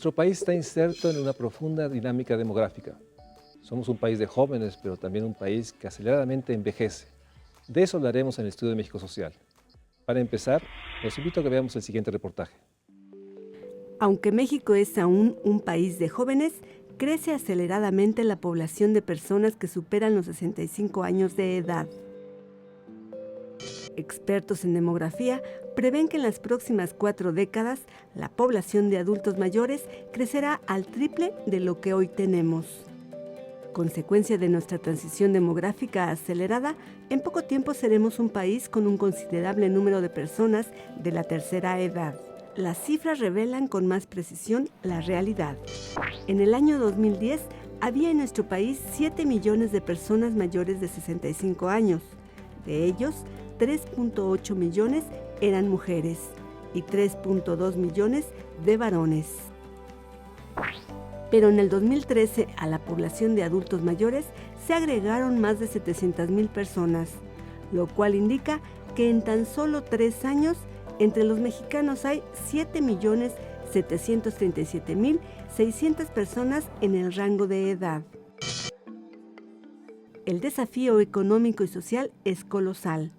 Nuestro país está inserto en una profunda dinámica demográfica. Somos un país de jóvenes, pero también un país que aceleradamente envejece. De eso hablaremos en el Estudio de México Social. Para empezar, los invito a que veamos el siguiente reportaje. Aunque México es aún un país de jóvenes, crece aceleradamente la población de personas que superan los 65 años de edad. Expertos en demografía prevén que en las próximas 4 décadas la población de adultos mayores crecerá al triple de lo que hoy tenemos. Consecuencia de nuestra transición demográfica acelerada, en poco tiempo seremos un país con un considerable número de personas de la tercera edad. Las cifras revelan con más precisión la realidad. En el año 2010 había en nuestro país 7 millones de personas mayores de 65 años. De ellos, 3.8 millones eran mujeres y 3.2 millones de varones. Pero en el 2013 a la población de adultos mayores se agregaron más de 700,000 personas, lo cual indica que en tan solo 3 años entre los mexicanos hay 7.737.600 personas en el rango de edad. El desafío económico y social es colosal.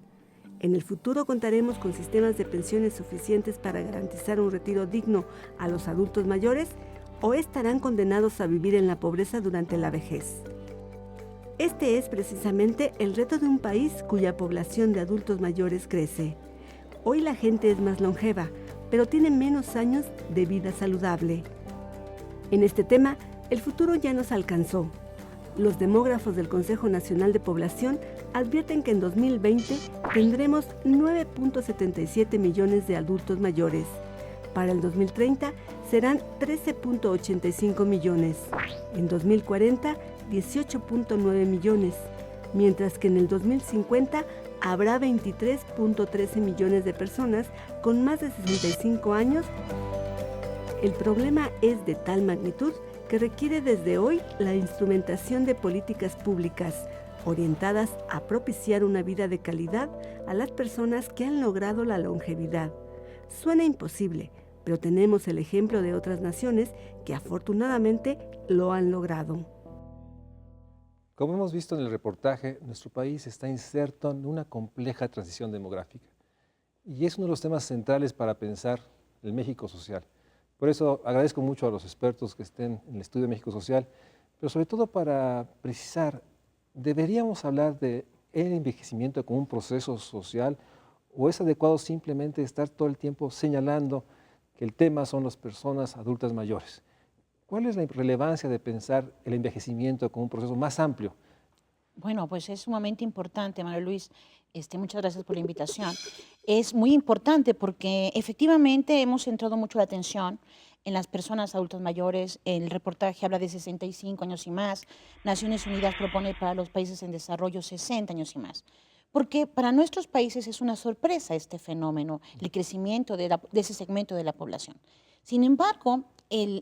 En el futuro contaremos con sistemas de pensiones suficientes para garantizar un retiro digno a los adultos mayores o estarán condenados a vivir en la pobreza durante la vejez. Este es precisamente el reto de un país cuya población de adultos mayores crece. Hoy la gente es más longeva, pero tiene menos años de vida saludable. En este tema, el futuro ya nos alcanzó. Los demógrafos del Consejo Nacional de Población advierten que en 2020 tendremos 9.77 millones de adultos mayores. Para el 2030 serán 13.85 millones. En 2040, 18.9 millones. Mientras que en el 2050 habrá 23.13 millones de personas con más de 65 años. El problema es de tal magnitud que requiere desde hoy la instrumentación de políticas públicas orientadas a propiciar una vida de calidad a las personas que han logrado la longevidad. Suena imposible, pero tenemos el ejemplo de otras naciones que afortunadamente lo han logrado. Como hemos visto en el reportaje, nuestro país está inserto en una compleja transición demográfica y es uno de los temas centrales para pensar el México social. Por eso agradezco mucho a los expertos que estén en el Estudio de México Social, pero sobre todo para precisar, ¿deberíamos hablar de el envejecimiento como un proceso social o es adecuado simplemente estar todo el tiempo señalando que el tema son las personas adultas mayores? ¿Cuál es la relevancia de pensar el envejecimiento como un proceso más amplio? Bueno, pues es sumamente importante, Manuel Luis. Muchas gracias por la invitación. Es muy importante porque efectivamente hemos centrado mucho la atención en las personas adultas mayores. El reportaje habla de 65 años y más. Naciones Unidas propone para los países en desarrollo 60 años y más. Porque para nuestros países es una sorpresa este fenómeno, el crecimiento de ese segmento de la población. Sin embargo,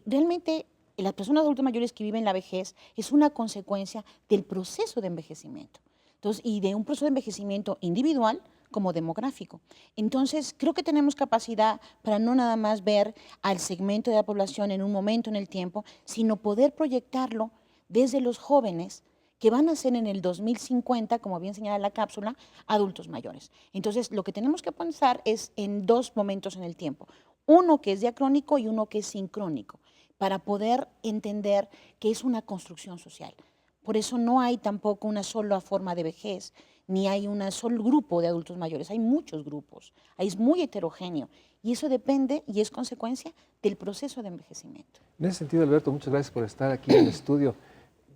realmente las personas adultas mayores que viven la vejez es una consecuencia del proceso de envejecimiento. Entonces, y de un proceso de envejecimiento individual como demográfico. Entonces, creo que tenemos capacidad para no nada más ver al segmento de la población en un momento en el tiempo, sino poder proyectarlo desde los jóvenes que van a ser en el 2050, como bien señala la cápsula, adultos mayores. Entonces, lo que tenemos que pensar es en 2 momentos en el tiempo. Uno que es diacrónico y uno que es sincrónico, para poder entender que es una construcción social. Por eso no hay tampoco una sola forma de vejez, ni hay un solo grupo de adultos mayores, hay muchos grupos, es muy heterogéneo y eso depende y es consecuencia del proceso de envejecimiento. En ese sentido, Alberto, muchas gracias por estar aquí en el estudio.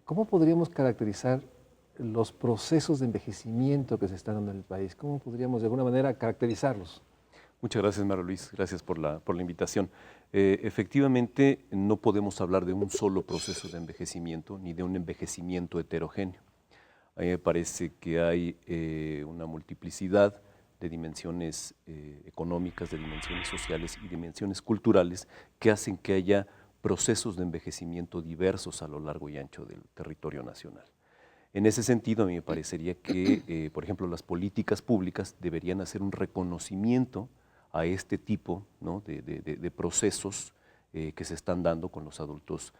¿Cómo podríamos caracterizar los procesos de envejecimiento que se están dando en el país? ¿Cómo podríamos de alguna manera caracterizarlos? Muchas gracias, Mario Luis. Gracias por la invitación. Efectivamente, no podemos hablar de un solo proceso de envejecimiento ni de un envejecimiento heterogéneo. A mí me parece que hay una multiplicidad de dimensiones económicas, de dimensiones sociales y dimensiones culturales que hacen que haya procesos de envejecimiento diversos a lo largo y ancho del territorio nacional. En ese sentido, a mí me parecería que, por ejemplo, las políticas públicas deberían hacer un reconocimiento a este tipo, ¿no?, de procesos que se están dando con los adultos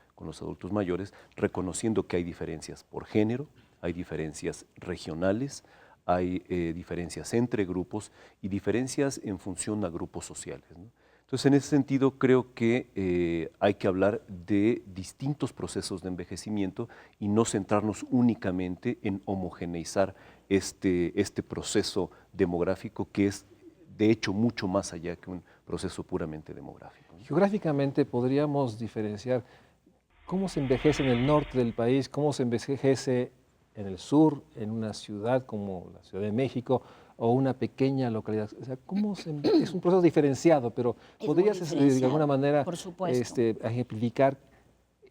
mayores, reconociendo que hay diferencias por género, hay diferencias regionales, hay diferencias entre grupos y diferencias en función a grupos sociales, ¿no? Entonces, en ese sentido, creo que hay que hablar de distintos procesos de envejecimiento y no centrarnos únicamente en homogeneizar este proceso demográfico, que es, de hecho, mucho más allá que un proceso puramente demográfico, ¿no? Geográficamente podríamos diferenciar cómo se envejece en el norte del país, cómo se envejece en el sur, en una ciudad como la Ciudad de México o una pequeña localidad. O sea, es un proceso diferenciado, pero Es muy ¿podrías de diferenciado, alguna manera por supuesto. ejemplificar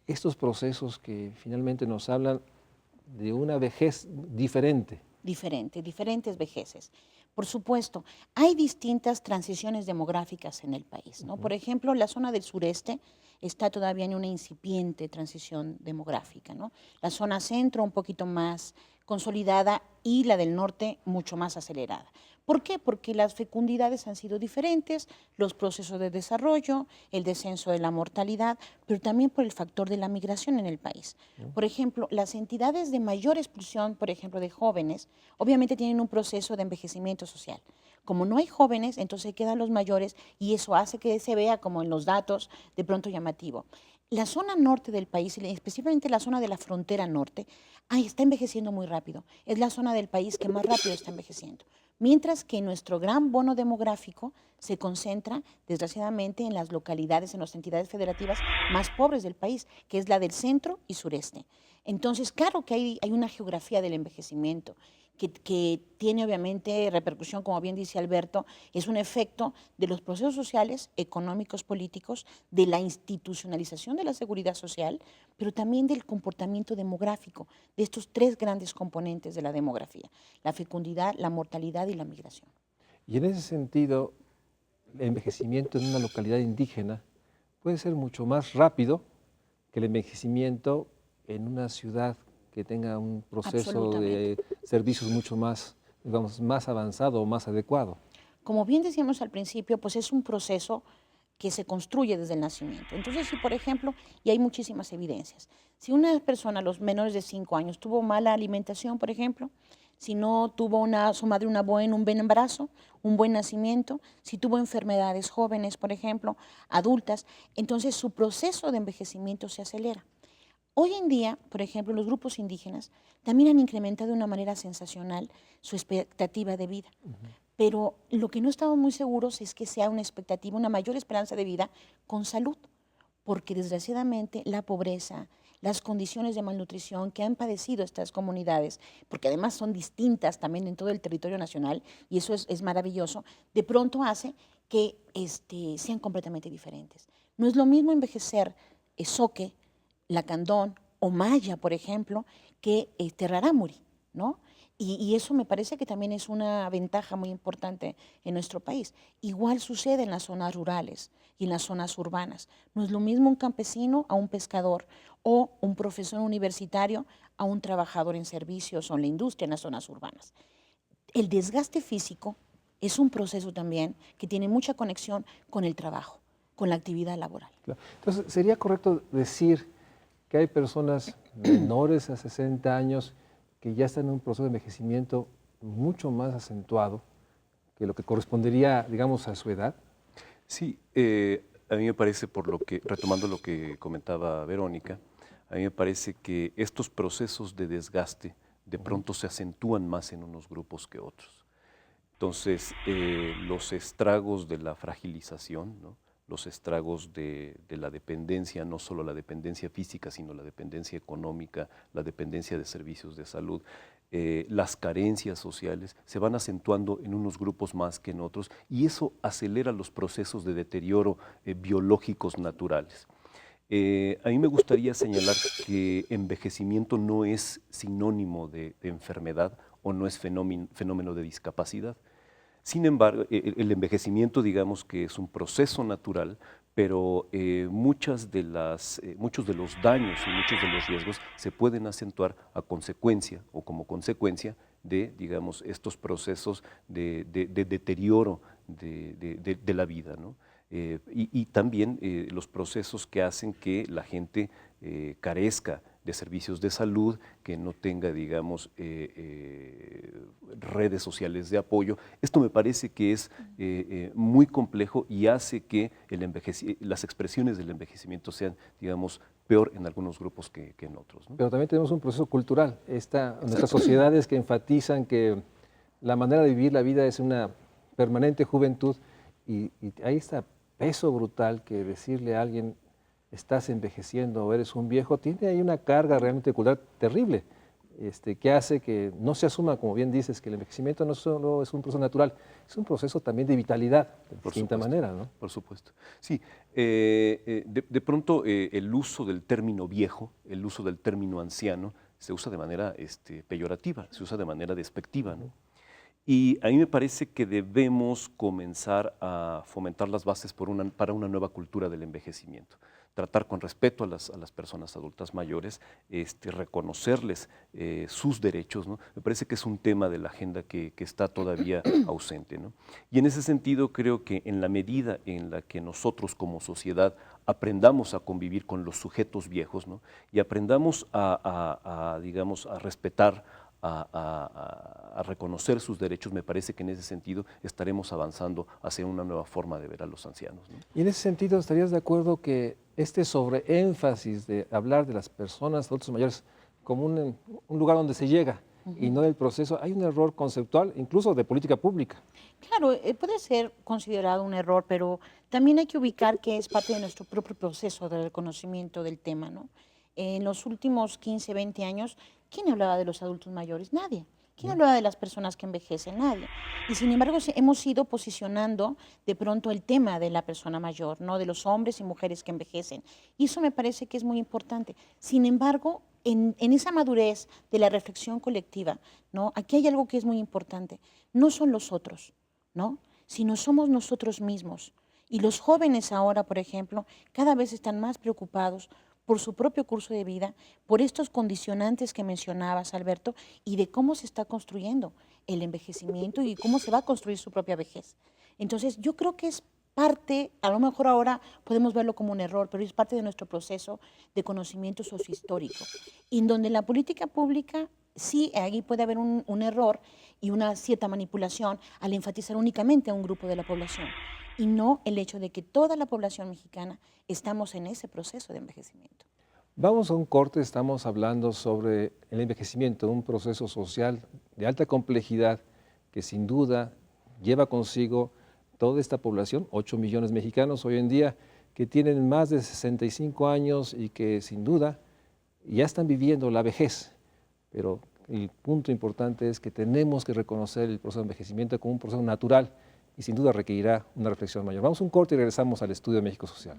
estos procesos que finalmente nos hablan de una vejez diferente? Diferentes vejeces. Por supuesto, hay distintas transiciones demográficas en el país, ¿no? Por ejemplo, la zona del sureste está todavía en una incipiente transición demográfica, ¿no? La zona centro un poquito más consolidada y la del norte mucho más acelerada. ¿Por qué? Porque las fecundidades han sido diferentes, los procesos de desarrollo, el descenso de la mortalidad, pero también por el factor de la migración en el país. Por ejemplo, las entidades de mayor expulsión, por ejemplo, de jóvenes, obviamente tienen un proceso de envejecimiento social. Como no hay jóvenes, entonces quedan los mayores y eso hace que se vea como en los datos de pronto llamativo. La zona norte del país, específicamente la zona de la frontera norte, está envejeciendo muy rápido. Es la zona del país que más rápido está envejeciendo. Mientras que nuestro gran bono demográfico se concentra, desgraciadamente, en las localidades, en las entidades federativas más pobres del país, que es la del centro y sureste. Entonces, claro que hay una geografía del envejecimiento que tiene obviamente repercusión, como bien dice Alberto, es un efecto de los procesos sociales, económicos, políticos, de la institucionalización de la seguridad social, pero también del comportamiento demográfico, de estos tres grandes componentes de la demografía: la fecundidad, la mortalidad y la migración. Y en ese sentido, el envejecimiento en una localidad indígena puede ser mucho más rápido que el envejecimiento en una ciudad que tenga un proceso de servicios mucho más, digamos, más avanzado o más adecuado. Como bien decíamos al principio, pues es un proceso que se construye desde el nacimiento. Entonces, si por ejemplo, y hay muchísimas evidencias, si una persona, los menores de 5 años, tuvo mala alimentación, por ejemplo, si no tuvo su madre un buen embarazo, un buen nacimiento, si tuvo enfermedades jóvenes, por ejemplo, adultas, entonces su proceso de envejecimiento se acelera. Hoy en día, por ejemplo, los grupos indígenas también han incrementado de una manera sensacional su expectativa de vida. Pero lo que no estamos muy seguros es que sea una expectativa, una mayor esperanza de vida con salud, porque desgraciadamente la pobreza, las condiciones de malnutrición que han padecido estas comunidades, porque además son distintas también en todo el territorio nacional, y eso es maravilloso, de pronto hace que sean completamente diferentes. No es lo mismo envejecer Soque, Lacandón o Maya, por ejemplo, que Rarámuri, ¿no? Y eso me parece que también es una ventaja muy importante en nuestro país. Igual sucede en las zonas rurales y en las zonas urbanas. No es lo mismo un campesino a un pescador o un profesor universitario a un trabajador en servicios o en la industria en las zonas urbanas. El desgaste físico es un proceso también que tiene mucha conexión con el trabajo, con la actividad laboral. Claro. Entonces, ¿sería correcto decir que hay personas menores a 60 años que ya están en un proceso de envejecimiento mucho más acentuado que lo que correspondería, digamos, a su edad? Sí, a mí me parece, retomando lo que comentaba Verónica, a mí me parece que estos procesos de desgaste de pronto se acentúan más en unos grupos que otros. Entonces, los estragos de la fragilización, ¿no?, los estragos de la dependencia, no solo la dependencia física, sino la dependencia económica, la dependencia de servicios de salud, las carencias sociales se van acentuando en unos grupos más que en otros, y eso acelera los procesos de deterioro biológicos naturales. A mí me gustaría señalar que envejecimiento no es sinónimo de enfermedad o no es fenómeno de discapacidad. Sin embargo, el envejecimiento, digamos que es un proceso natural, pero muchos de los daños y muchos de los riesgos se pueden acentuar a consecuencia o como consecuencia de, digamos, estos procesos de deterioro de la vida, ¿no? y también los procesos que hacen que la gente carezca de servicios de salud, que no tenga, digamos, redes sociales de apoyo. Esto me parece que es muy complejo y hace que las expresiones del envejecimiento sean, digamos, peor en algunos grupos que en otros, ¿no? Pero también tenemos un proceso cultural. Nuestras sociedades que enfatizan que la manera de vivir la vida es una permanente juventud y hay este peso brutal que decirle a alguien estás envejeciendo o eres un viejo, tiene ahí una carga realmente cultural terrible, que hace que no se asuma, como bien dices, que el envejecimiento no solo es un proceso natural, es un proceso también de vitalidad, de distinta manera, ¿no? Por supuesto. Sí, de pronto el uso del término viejo, el uso del término anciano, se usa de manera peyorativa, se usa de manera despectiva, ¿no? Y a mí me parece que debemos comenzar a fomentar las bases para una nueva cultura del envejecimiento. Tratar con respeto a las personas adultas mayores, reconocerles sus derechos, ¿no? Me parece que es un tema de la agenda que está todavía ausente, ¿no? Y en ese sentido creo que en la medida en la que nosotros como sociedad aprendamos a convivir con los sujetos viejos, ¿no? Y aprendamos digamos, a respetar, a reconocer sus derechos, me parece que en ese sentido estaremos avanzando hacia una nueva forma de ver a los ancianos, ¿no? Y en ese sentido, ¿estarías de acuerdo que este sobreénfasis de hablar de las personas adultos mayores como un lugar donde se llega y no del proceso, hay un error conceptual, incluso de política pública? Claro, puede ser considerado un error, pero también hay que ubicar que es parte de nuestro propio proceso de reconocimiento del tema, ¿no? En los últimos 15, 20 años, ¿quién hablaba de los adultos mayores? Nadie. ¿Quién hablaba de las personas que envejecen? Nadie. Y sin embargo, hemos ido posicionando de pronto el tema de la persona mayor, ¿no? De los hombres y mujeres que envejecen. Y eso me parece que es muy importante. Sin embargo, en esa madurez de la reflexión colectiva, ¿no? Aquí hay algo que es muy importante. No son los otros, ¿no? Sino somos nosotros mismos. Y los jóvenes ahora, por ejemplo, cada vez están más preocupados por su propio curso de vida, por estos condicionantes que mencionabas, Alberto, y de cómo se está construyendo el envejecimiento y cómo se va a construir su propia vejez. Entonces, yo creo que es parte, a lo mejor ahora podemos verlo como un error, pero es parte de nuestro proceso de conocimiento sociohistórico, en donde la política pública, sí, ahí puede haber un error y una cierta manipulación al enfatizar únicamente a un grupo de la población, y no el hecho de que toda la población mexicana estamos en ese proceso de envejecimiento. Vamos a un corte, estamos hablando sobre el envejecimiento, un proceso social de alta complejidad que sin duda lleva consigo toda esta población, 8 millones de mexicanos hoy en día, que tienen más de 65 años y que sin duda ya están viviendo la vejez. Pero el punto importante es que tenemos que reconocer el proceso de envejecimiento como un proceso natural y sin duda requerirá una reflexión mayor. Vamos a un corte y regresamos al Estudio de México Social.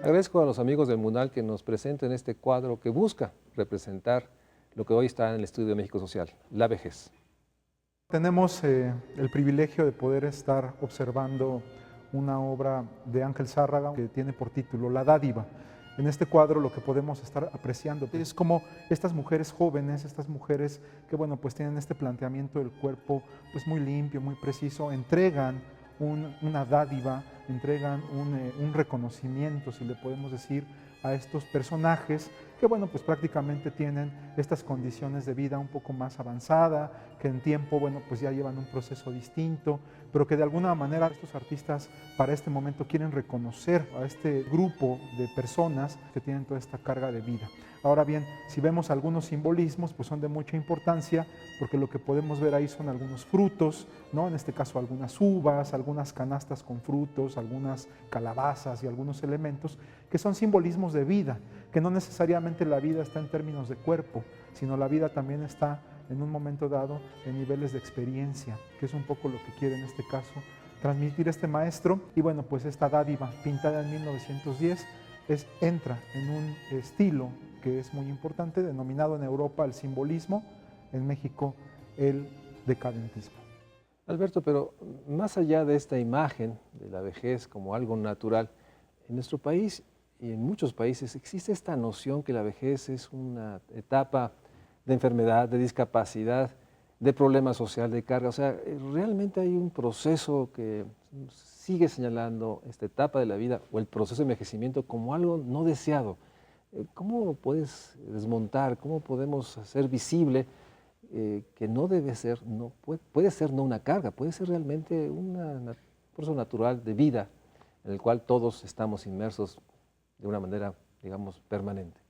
Agradezco a los amigos del MUNAL que nos presenten este cuadro que busca representar lo que hoy está en el Estudio de México Social, la vejez. Tenemos el privilegio de poder estar observando una obra de Ángel Zárraga que tiene por título La dádiva. En este cuadro lo que podemos estar apreciando es como estas mujeres jóvenes, estas mujeres que bueno, pues tienen este planteamiento del cuerpo pues muy limpio, muy preciso, entregan una dádiva, entregan un reconocimiento, si le podemos decir, a estos personajes que bueno, pues prácticamente tienen estas condiciones de vida un poco más avanzada, que en tiempo, bueno, pues ya llevan un proceso distinto, pero que de alguna manera estos artistas para este momento quieren reconocer a este grupo de personas que tienen toda esta carga de vida. Ahora bien, si vemos algunos simbolismos, pues son de mucha importancia, porque lo que podemos ver ahí son algunos frutos, ¿no? En este caso algunas uvas, algunas canastas con frutos, algunas calabazas y algunos elementos que son simbolismos de vida, que no necesariamente la vida está en términos de cuerpo, sino la vida también está en un momento dado en niveles de experiencia, que es un poco lo que quiere en este caso transmitir este maestro. Y bueno, pues esta dádiva pintada en 1910 entra en un estilo que es muy importante, denominado en Europa el simbolismo, en México el decadentismo. Alberto, pero más allá de esta imagen de la vejez como algo natural, en nuestro país y en muchos países existe esta noción que la vejez es una etapa de enfermedad, de discapacidad, de problema social, de carga. O sea, realmente hay un proceso que sigue señalando esta etapa de la vida o el proceso de envejecimiento como algo no deseado. ¿Cómo lo puedes desmontar? ¿Cómo podemos hacer visible que no debe ser, no, puede ser no una carga, puede ser realmente un proceso natural de vida en el cual todos estamos inmersos de una manera, digamos, permanente?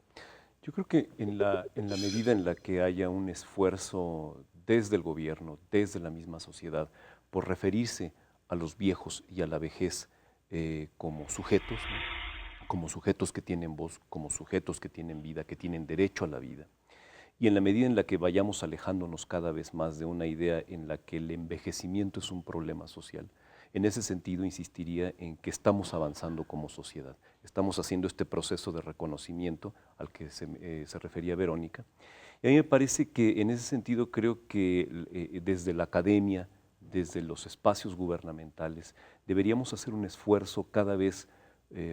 Yo creo que en la medida en la que haya un esfuerzo desde el gobierno, desde la misma sociedad, por referirse a los viejos y a la vejez como sujetos, ¿no? Como sujetos que tienen voz, como sujetos que tienen vida, que tienen derecho a la vida. Y en la medida en la que vayamos alejándonos cada vez más de una idea en la que el envejecimiento es un problema social, en ese sentido insistiría en que estamos avanzando como sociedad. Estamos haciendo este proceso de reconocimiento al que se refería Verónica. Y a mí me parece que en ese sentido creo que desde la academia, desde los espacios gubernamentales, deberíamos hacer un esfuerzo cada vez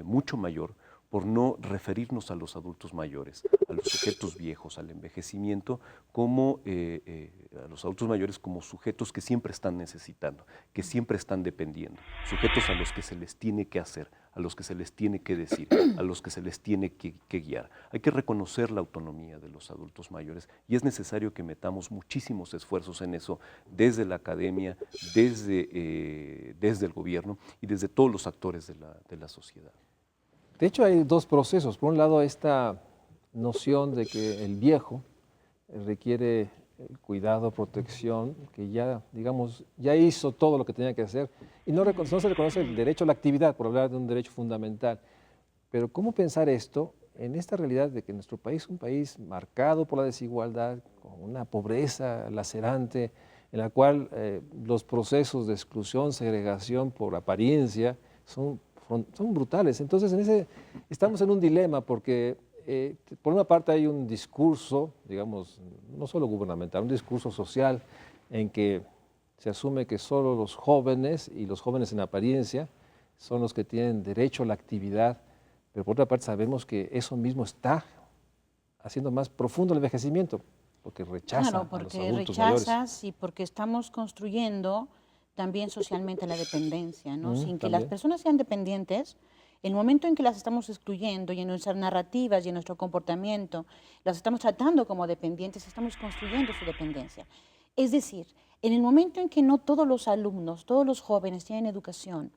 mucho mayor por no referirnos a los adultos mayores, a los sujetos viejos, al envejecimiento, como a los adultos mayores como sujetos que siempre están necesitando, que siempre están dependiendo, sujetos a los que se les tiene que hacer, a los que se les tiene que decir, a los que se les tiene que guiar. Hay que reconocer la autonomía de los adultos mayores y es necesario que metamos muchísimos esfuerzos en eso desde la academia, desde el gobierno y desde todos los actores de la sociedad. De hecho, hay dos procesos. Por un lado, esta noción de que el viejo requiere cuidado, protección, que ya, digamos, ya hizo todo lo que tenía que hacer y no se reconoce el derecho a la actividad, por hablar de un derecho fundamental. Pero ¿cómo pensar esto en esta realidad de que nuestro país es un país marcado por la desigualdad, con una pobreza lacerante, en la cual los procesos de exclusión, segregación por apariencia son brutales? Entonces, estamos en un dilema porque, por una parte, hay un discurso, digamos, no solo gubernamental, un discurso social en que se asume que solo los jóvenes, y los jóvenes en apariencia, son los que tienen derecho a la actividad, pero por otra parte sabemos que eso mismo está haciendo más profundo el envejecimiento, porque rechaza Claro, a los porque adultos mayores. rechazas y porque estamos construyendo también socialmente la dependencia, ¿no? Sin que las También. personas sean dependientes, el momento en que las estamos excluyendo y en nuestras narrativas y en nuestro comportamiento las estamos tratando como dependientes, estamos construyendo su dependencia. Es decir, en el momento en que no todos los alumnos, todos los jóvenes tienen educación,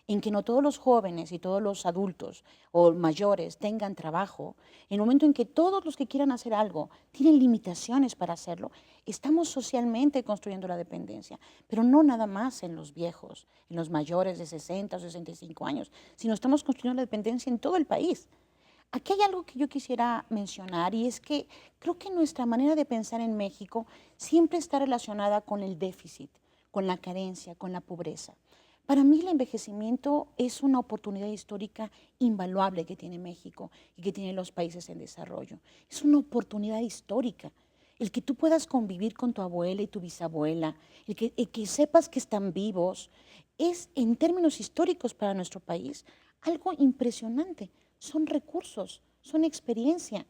en que no todos los jóvenes y todos los adultos o mayores tengan trabajo, en el momento en que todos los que quieran hacer algo tienen limitaciones para hacerlo, estamos socialmente construyendo la dependencia, pero no nada más en los viejos, en los mayores de 60 o 65 años, sino estamos construyendo la dependencia en todo el país. Aquí hay algo que yo quisiera mencionar y es que creo que nuestra manera de pensar en México siempre está relacionada con el déficit, con la carencia, con la pobreza. Para mí el envejecimiento es una oportunidad histórica invaluable que tiene México y que tienen los países en desarrollo. Es una oportunidad histórica. El que tú puedas convivir con tu abuela y tu bisabuela, el que sepas que están vivos, es en términos históricos para nuestro país algo impresionante. Son recursos, son experiencia.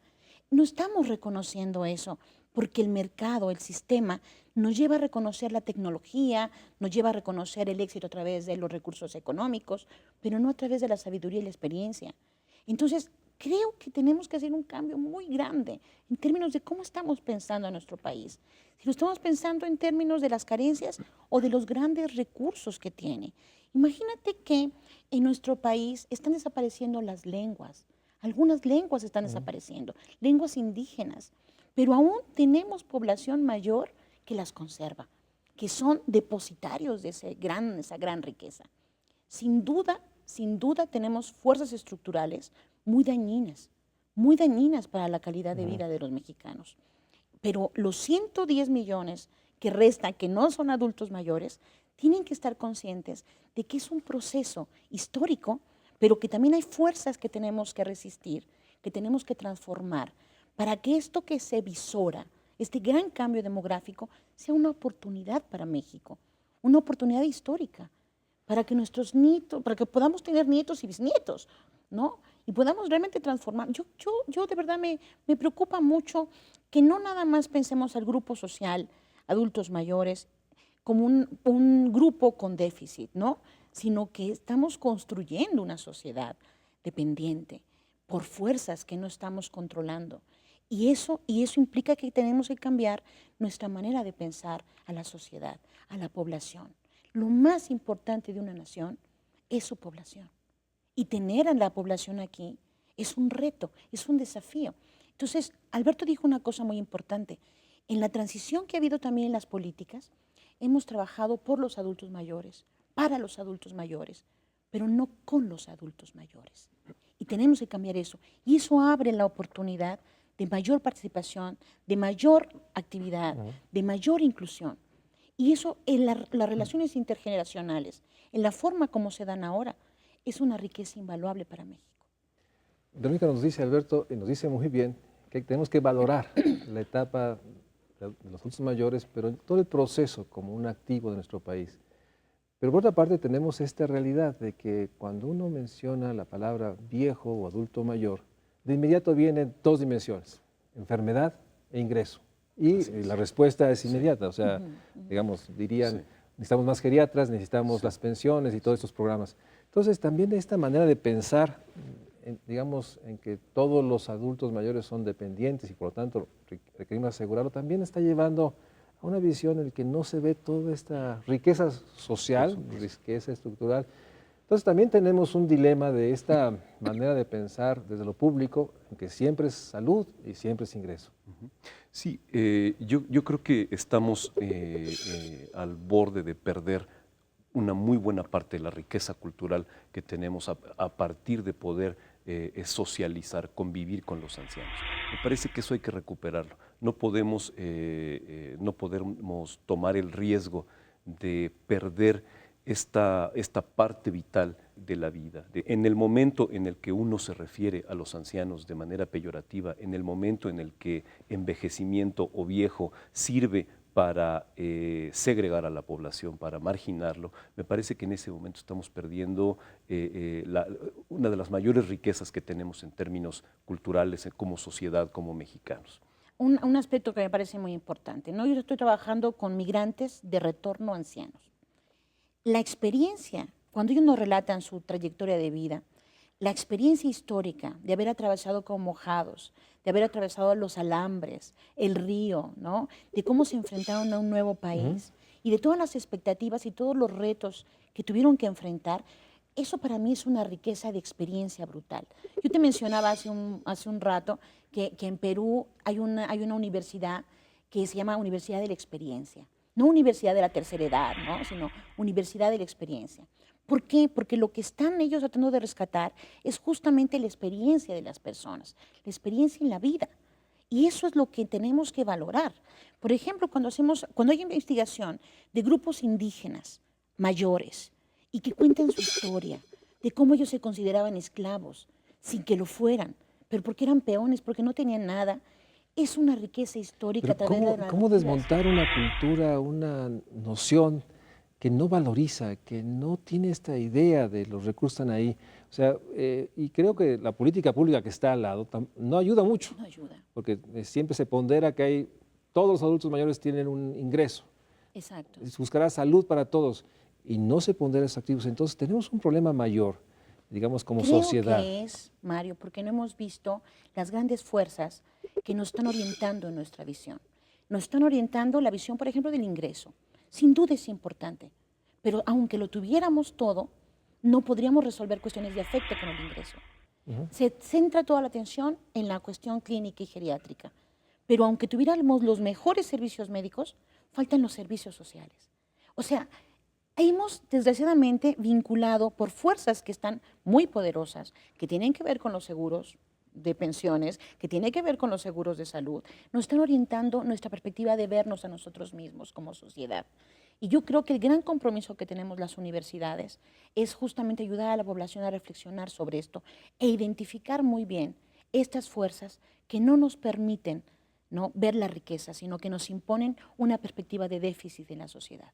No estamos reconociendo eso porque el mercado, el sistema, nos lleva a reconocer la tecnología, nos lleva a reconocer el éxito a través de los recursos económicos, pero no a través de la sabiduría y la experiencia. Entonces, creo que tenemos que hacer un cambio muy grande en términos de cómo estamos pensando en nuestro país. Si lo estamos pensando en términos de las carencias o de los grandes recursos que tiene. Imagínate que en nuestro país están desapareciendo las lenguas. Algunas lenguas están desapareciendo, lenguas indígenas, pero aún tenemos población mayor que las conserva, que son depositarios de esa gran riqueza. Sin duda tenemos fuerzas estructurales muy dañinas para la calidad de vida de los mexicanos. Pero los 110 millones que restan, que no son adultos mayores, tienen que estar conscientes de que es un proceso histórico, pero que también hay fuerzas que tenemos que resistir, que tenemos que transformar, para que esto que se visora, este gran cambio demográfico, sea una oportunidad para México, una oportunidad histórica, para que nuestros nietos, para que podamos tener nietos y bisnietos, ¿no? Y podamos realmente transformar. Yo de verdad me preocupa mucho que no nada más pensemos al grupo social, adultos mayores, como un grupo con déficit, ¿no? Sino que estamos construyendo una sociedad dependiente por fuerzas que no estamos controlando. Y eso implica que tenemos que cambiar nuestra manera de pensar a la sociedad, a la población. Lo más importante de una nación es su población. Y tener a la población aquí es un reto, es un desafío. Entonces, Alberto dijo una cosa muy importante. En la transición que ha habido también en las políticas, hemos trabajado por los adultos mayores, para los adultos mayores, pero no con los adultos mayores. Y tenemos que cambiar eso. Y eso abre la oportunidad de mayor participación, de mayor actividad, de mayor inclusión. Y eso en las relaciones intergeneracionales, en la forma como se dan ahora, es una riqueza invaluable para México. Verónica nos dice, Alberto, y nos dice muy bien, que tenemos que valorar la etapa de los adultos mayores, pero en todo el proceso como un activo de nuestro país. Pero por otra parte tenemos esta realidad de que cuando uno menciona la palabra viejo o adulto mayor, de inmediato vienen dos dimensiones, enfermedad e ingreso. Y la respuesta es inmediata, o sea, digamos, dirían, necesitamos más geriatras, necesitamos las pensiones y todos estos programas. Entonces también esta manera de pensar, digamos, en que todos los adultos mayores son dependientes y por lo tanto requerimos asegurarlo, también está llevando a una visión en la que no se ve toda esta riqueza social, riqueza estructural. Entonces también tenemos un dilema de esta manera de pensar desde lo público, en que siempre es salud y siempre es ingreso. Sí, yo creo que estamos al borde de perder una muy buena parte de la riqueza cultural que tenemos a partir de poder socializar, convivir con los ancianos. Me parece que eso hay que recuperarlo. No podemos tomar el riesgo de perder esta parte vital de la vida. En el momento en el que uno se refiere a los ancianos de manera peyorativa, en el momento en el que envejecimiento o viejo sirve para segregar a la población, para marginarlo, me parece que en ese momento estamos perdiendo una de las mayores riquezas que tenemos en términos culturales, como sociedad, como mexicanos. Un aspecto que me parece muy importante, ¿no? Yo estoy trabajando con migrantes de retorno ancianos. La experiencia, cuando ellos nos relatan su trayectoria de vida, la experiencia histórica de haber atravesado con mojados, de haber atravesado los alambres, el río, ¿no? De cómo se enfrentaron a un nuevo país y de todas las expectativas y todos los retos que tuvieron que enfrentar, eso para mí es una riqueza de experiencia brutal. Yo te mencionaba hace un rato que en Perú hay una universidad que se llama Universidad de la Experiencia. No universidad de la tercera edad, ¿no? Sino universidad de la experiencia. ¿Por qué? Porque lo que están ellos tratando de rescatar es justamente la experiencia de las personas, la experiencia en la vida. Y eso es lo que tenemos que valorar. Por ejemplo, cuando hay investigación de grupos indígenas mayores y que cuentan su historia, de cómo ellos se consideraban esclavos, sin que lo fueran, pero porque eran peones, porque no tenían nada, es una riqueza histórica. Pero ¿cómo desmontar una cultura, una noción que no valoriza, que no tiene esta idea de los recursos que están ahí? O sea, y creo que la política pública que está al lado no ayuda mucho. No ayuda. Porque siempre se pondera que todos los adultos mayores tienen un ingreso. Exacto. Se buscará salud para todos y no se pondera esos activos. Entonces tenemos un problema mayor, digamos, como sociedad. Creo que es, Mario, porque no hemos visto las grandes fuerzas que nos están orientando en nuestra visión. Nos están orientando la visión, por ejemplo, del ingreso. Sin duda es importante, pero aunque lo tuviéramos todo, no podríamos resolver cuestiones de afecto con el ingreso. Se centra toda la atención en la cuestión clínica y geriátrica, pero aunque tuviéramos los mejores servicios médicos, faltan los servicios sociales. O sea, hemos desgraciadamente vinculado por fuerzas que están muy poderosas, que tienen que ver con los seguros de pensiones, que tiene que ver con los seguros de salud, nos están orientando nuestra perspectiva de vernos a nosotros mismos como sociedad. Y yo creo que el gran compromiso que tenemos las universidades es justamente ayudar a la población a reflexionar sobre esto e identificar muy bien estas fuerzas que no nos permiten, ¿no?, ver la riqueza, sino que nos imponen una perspectiva de déficit en la sociedad.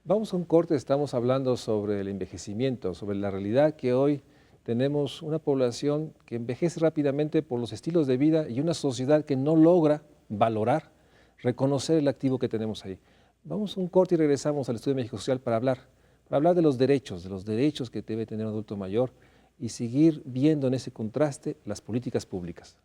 Vamos a un corte, estamos hablando sobre el envejecimiento, sobre la realidad que hoy tenemos una población que envejece rápidamente por los estilos de vida y una sociedad que no logra valorar, reconocer el activo que tenemos ahí. Vamos a un corte y regresamos al Estudio de México Social para hablar de los derechos que debe tener un adulto mayor y seguir viendo en ese contraste las políticas públicas.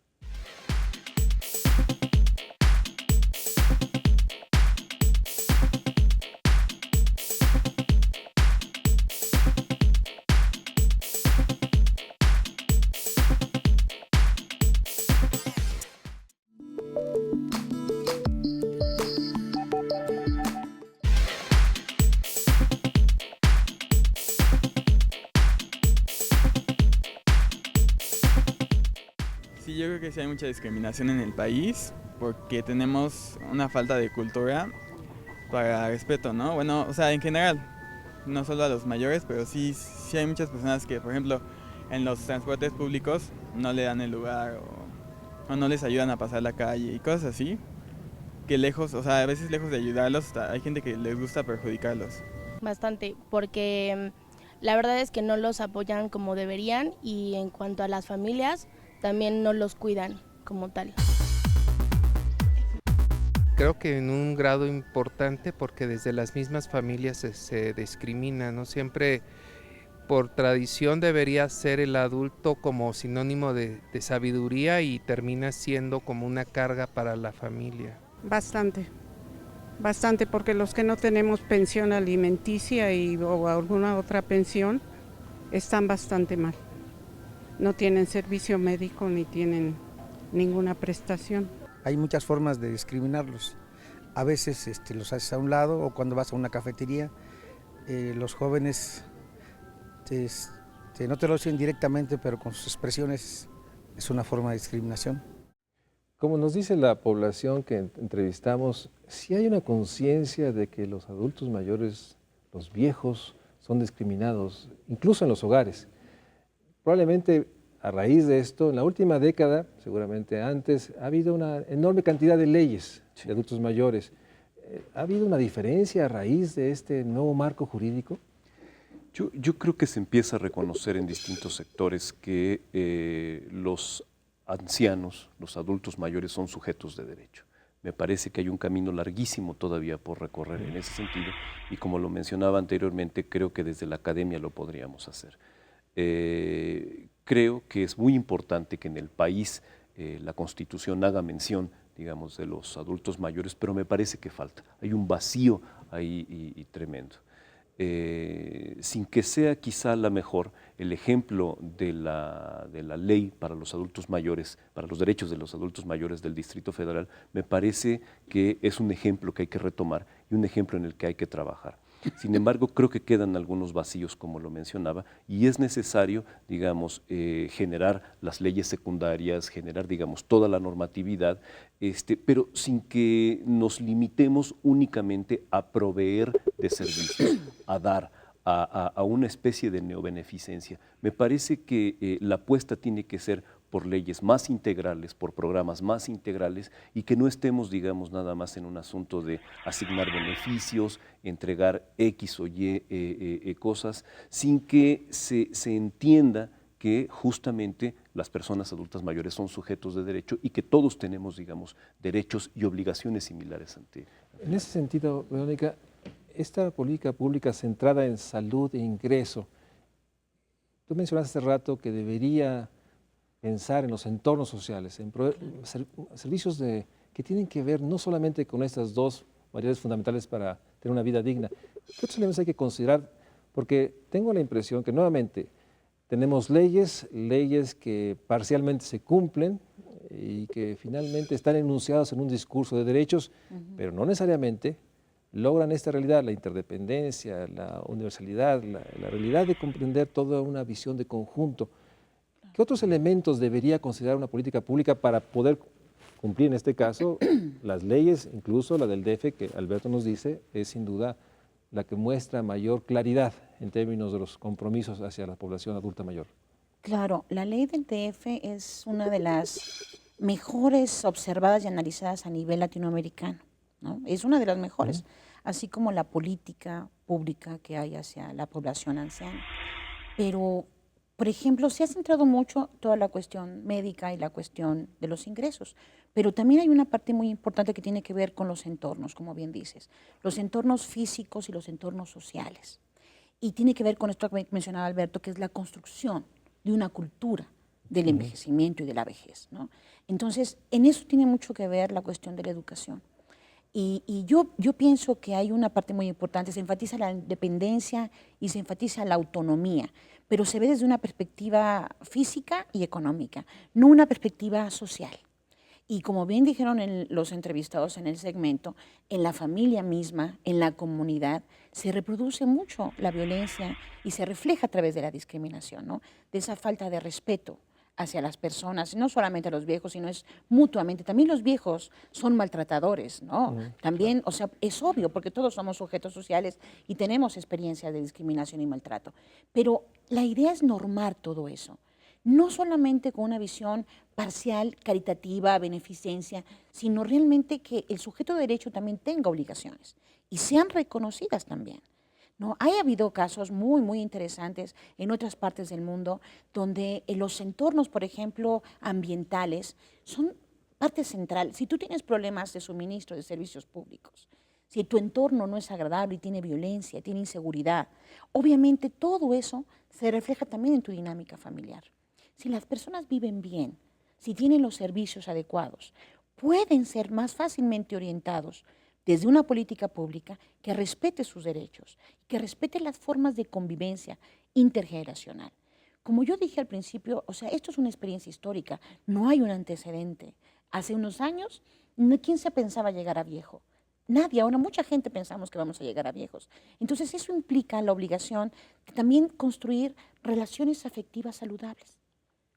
Sí, yo creo que sí hay mucha discriminación en el país porque tenemos una falta de cultura para respeto, ¿no? Bueno, o sea, en general, no solo a los mayores, pero sí hay muchas personas que, por ejemplo, en los transportes públicos no le dan el lugar o no les ayudan a pasar la calle y cosas así, que lejos, o sea, a veces lejos de ayudarlos, hay gente que les gusta perjudicarlos. Bastante, porque la verdad es que no los apoyan como deberían y en cuanto a las familias, también no los cuidan como tal. Creo que en un grado importante porque desde las mismas familias se discrimina, ¿no? Siempre por tradición debería ser el adulto como sinónimo de sabiduría y termina siendo como una carga para la familia. Bastante, porque los que no tenemos pensión alimenticia o alguna otra pensión están bastante mal. No tienen servicio médico ni tienen ninguna prestación. Hay muchas formas de discriminarlos. A veces los haces a un lado o cuando vas a una cafetería, los jóvenes no te lo dicen directamente, pero con sus expresiones es una forma de discriminación. Como nos dice la población que entrevistamos, sí hay una conciencia de que los adultos mayores, los viejos, son discriminados, incluso en los hogares. Probablemente a raíz de esto, en la última década, seguramente antes, ha habido una enorme cantidad de leyes de adultos mayores. ¿Ha habido una diferencia a raíz de este nuevo marco jurídico? Yo creo que se empieza a reconocer en distintos sectores que los ancianos, los adultos mayores son sujetos de derecho. Me parece que hay un camino larguísimo todavía por recorrer en ese sentido y como lo mencionaba anteriormente, creo que desde la academia lo podríamos hacer. Creo que es muy importante que en el país la Constitución haga mención, digamos, de los adultos mayores, pero me parece que falta. Hay un vacío ahí y tremendo. Sin que sea quizá la mejor, el ejemplo de la ley para los adultos mayores, para los derechos de los adultos mayores del Distrito Federal, me parece que es un ejemplo que hay que retomar y un ejemplo en el que hay que trabajar. Sin embargo, creo que quedan algunos vacíos, como lo mencionaba, y es necesario, digamos, generar las leyes secundarias, generar, digamos, toda la normatividad, pero sin que nos limitemos únicamente a proveer de servicios, a dar, a una especie de neobeneficencia. Me parece que la apuesta tiene que ser por leyes más integrales, por programas más integrales y que no estemos, digamos, nada más en un asunto de asignar beneficios, entregar X o Y cosas, sin que se entienda que justamente las personas adultas mayores son sujetos de derecho y que todos tenemos, digamos, derechos y obligaciones similares ante. En ese sentido, Verónica, esta política pública centrada en salud e ingreso, tú mencionaste hace rato que debería pensar en los entornos sociales, en servicios que tienen que ver no solamente con estas dos variables fundamentales para tener una vida digna. ¿Qué otros elementos hay que considerar? Porque tengo la impresión que nuevamente tenemos leyes que parcialmente se cumplen y que finalmente están enunciadas en un discurso de derechos, pero no necesariamente logran esta realidad, la interdependencia, la universalidad, la realidad de comprender toda una visión de conjunto. ¿Qué otros elementos debería considerar una política pública para poder cumplir en este caso las leyes, incluso la del DF, que Alberto nos dice, es sin duda la que muestra mayor claridad en términos de los compromisos hacia la población adulta mayor? Claro, la ley del DF es una de las mejores observadas y analizadas a nivel latinoamericano, ¿no? Es una de las mejores, así como la política pública que hay hacia la población anciana. Pero Por ejemplo, se ha centrado mucho toda la cuestión médica y la cuestión de los ingresos, pero también hay una parte muy importante que tiene que ver con los entornos, como bien dices, los entornos físicos y los entornos sociales. Y tiene que ver con esto que mencionaba Alberto, que es la construcción de una cultura del envejecimiento y de la vejez, ¿no? Entonces, en eso tiene mucho que ver la cuestión de la educación. Y yo pienso que hay una parte muy importante, se enfatiza la independencia y se enfatiza la autonomía, pero se ve desde una perspectiva física y económica, no una perspectiva social. Y como bien dijeron los entrevistados en el segmento, en la familia misma, en la comunidad, se reproduce mucho la violencia y se refleja a través de la discriminación, ¿no? De esa falta de respeto hacia las personas, no solamente a los viejos, sino es mutuamente. También los viejos son maltratadores, ¿no? También, o sea, es obvio, porque todos somos sujetos sociales y tenemos experiencias de discriminación y maltrato. Pero la idea es normar todo eso, no solamente con una visión parcial, caritativa, beneficencia, sino realmente que el sujeto de derecho también tenga obligaciones y sean reconocidas también. ¿No? Ha habido casos muy interesantes en otras partes del mundo donde los entornos, por ejemplo, ambientales, son parte central. Si tú tienes problemas de suministro de servicios públicos, si tu entorno no es agradable y tiene violencia, tiene inseguridad, obviamente todo eso se refleja también en tu dinámica familiar. Si las personas viven bien, si tienen los servicios adecuados, pueden ser más fácilmente orientados desde una política pública que respete sus derechos, que respete las formas de convivencia intergeneracional. Como yo dije al principio, o sea, esto es una experiencia histórica, no hay un antecedente. Hace unos años, ¿quién se pensaba llegar a viejo? Nadie, ahora mucha gente pensamos que vamos a llegar a viejos. Entonces eso implica la obligación de también construir relaciones afectivas saludables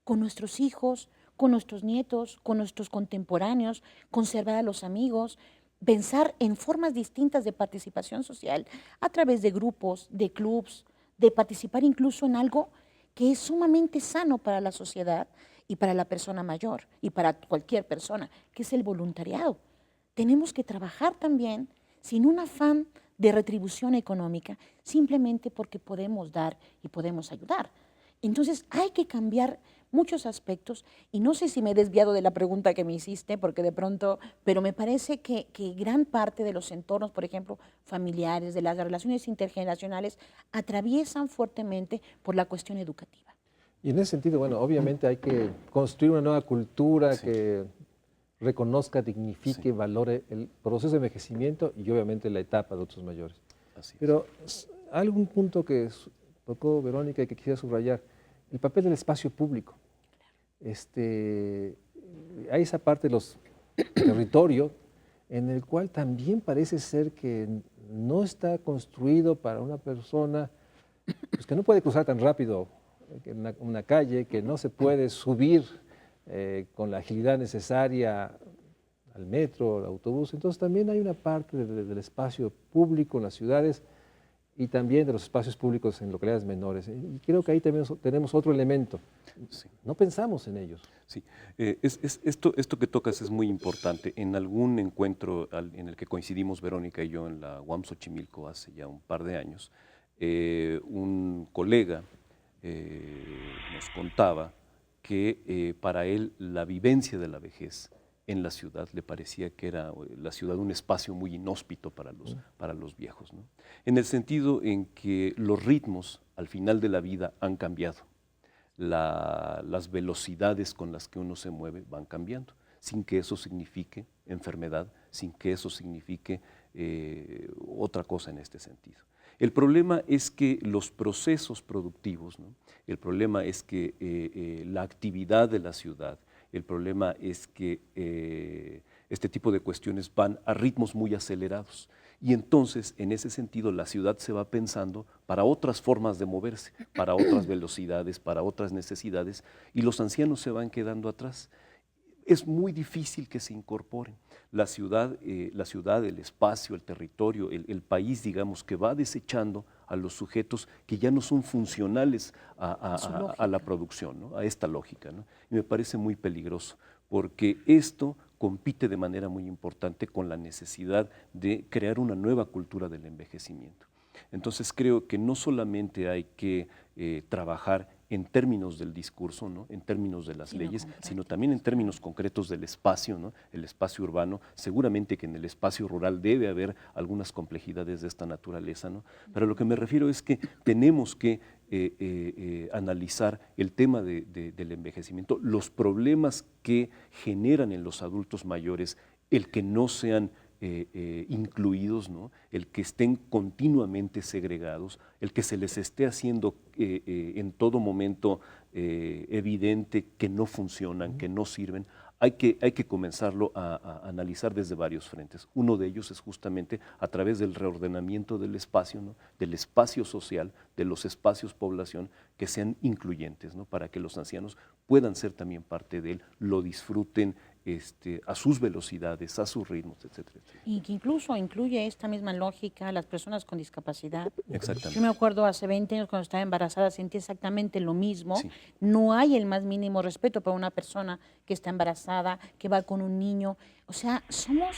con nuestros hijos, con nuestros nietos, con nuestros contemporáneos, conservar a los amigos, pensar en formas distintas de participación social a través de grupos, de clubs, de participar incluso en algo que es sumamente sano para la sociedad y para la persona mayor y para cualquier persona, que es el voluntariado. Tenemos que trabajar también sin un afán de retribución económica, simplemente porque podemos dar y podemos ayudar. Entonces hay que cambiar muchos aspectos y no sé si me he desviado de la pregunta que me hiciste, porque de pronto, pero me parece que gran parte de los entornos, por ejemplo, familiares, de las relaciones intergeneracionales, atraviesan fuertemente por la cuestión educativa. Y en ese sentido, bueno, obviamente hay que construir una nueva cultura que reconozca, dignifique, valore el proceso de envejecimiento y obviamente la etapa de adultos mayores. Pero hay algún punto que tocó Verónica y que quisiera subrayar, el papel del espacio público. Hay esa parte de los territorios en el cual también parece ser que no está construido para una persona pues, que no puede cruzar tan rápido una calle, que no se puede subir con la agilidad necesaria al metro, al autobús. Entonces también hay una parte del espacio público en las ciudades y también de los espacios públicos en localidades menores. Y creo que ahí también tenemos otro elemento. No pensamos en ellos. Sí, esto que tocas es muy importante. En algún encuentro en el que coincidimos Verónica y yo en la UAM Xochimilco hace ya un par de años, un colega nos contaba que para él la vivencia de la vejez en la ciudad le parecía que era la ciudad un espacio muy inhóspito para los viejos, ¿no? En el sentido en que los ritmos al final de la vida han cambiado, las velocidades con las que uno se mueve van cambiando, sin que eso signifique enfermedad, sin que eso signifique otra cosa en este sentido. El problema es que los procesos productivos, ¿no? El problema es que la actividad de la ciudad, el problema es que este tipo de cuestiones van a ritmos muy acelerados y entonces en ese sentido la ciudad se va pensando para otras formas de moverse, para otras velocidades, para otras necesidades y los ancianos se van quedando atrás. Es muy difícil que se incorporen. La ciudad, el espacio, el territorio, el país, digamos, que va desechando a los sujetos que ya no son funcionales a la producción, ¿no? A esta lógica, ¿no? Y me parece muy peligroso, porque esto compite de manera muy importante con la necesidad de crear una nueva cultura del envejecimiento. Entonces creo que no solamente hay que trabajar en términos del discurso, ¿no? En términos de las leyes, sino también en términos concretos del espacio, ¿no? El espacio urbano. Seguramente que en el espacio rural debe haber algunas complejidades de esta naturaleza, ¿no? Pero a lo que me refiero es que tenemos que analizar el tema del envejecimiento, los problemas que generan en los adultos mayores el que no sean incluidos, ¿no? El que estén continuamente segregados, el que se les esté haciendo en todo momento evidente que no funcionan, que no sirven. Hay que comenzarlo a analizar desde varios frentes. Uno de ellos es justamente a través del reordenamiento del espacio, ¿no? Del espacio social, de los espacios población, que sean incluyentes, ¿no? Para que los ancianos puedan ser también parte de él, lo disfruten a sus velocidades, a sus ritmos, etcétera, etcétera. Y que incluso incluye esta misma lógica a las personas con discapacidad. Exactamente. Yo me acuerdo hace 20 años cuando estaba embarazada sentí exactamente lo mismo. Sí. No hay el más mínimo respeto para una persona que está embarazada, que va con un niño. O sea, somos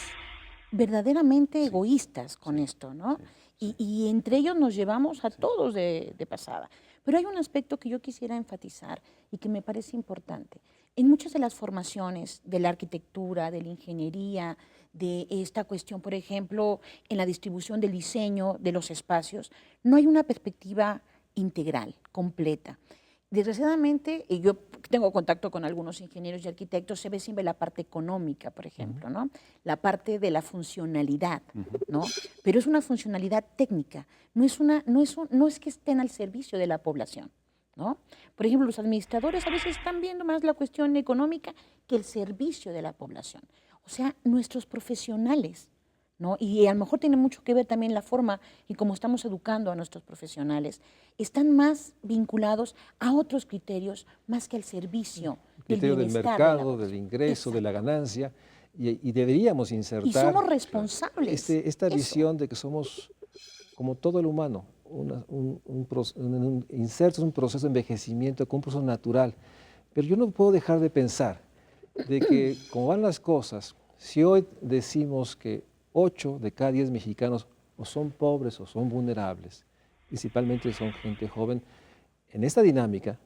verdaderamente egoístas con esto, ¿no? Y entre ellos nos llevamos a todos de pasada. Pero hay un aspecto que yo quisiera enfatizar y que me parece importante. En muchas de las formaciones de la arquitectura, de la ingeniería, de esta cuestión, por ejemplo, en la distribución del diseño de los espacios, no hay una perspectiva integral, completa. Desgraciadamente, y yo tengo contacto con algunos ingenieros y arquitectos, se ve siempre la parte económica, por ejemplo, ¿no? La parte de la funcionalidad, ¿no? Pero es una funcionalidad técnica, no es que estén al servicio de la población, ¿no? Por ejemplo, los administradores a veces están viendo más la cuestión económica que el servicio de la población. O sea, nuestros profesionales, ¿no? Y a lo mejor tiene mucho que ver también la forma y cómo estamos educando a nuestros profesionales. Están más vinculados a otros criterios más que al servicio El criterio del bienestar mercado, de la del ingreso, de la ganancia, y deberíamos insertar y somos responsables. esta Eso. visión de que somos, como todo el humano, insertos en un proceso de envejecimiento, con un proceso natural. Pero yo no puedo dejar de pensar de que, como van las cosas, si hoy decimos que 8 de cada 10 mexicanos o son pobres o son vulnerables, principalmente son gente joven, en esta dinámica,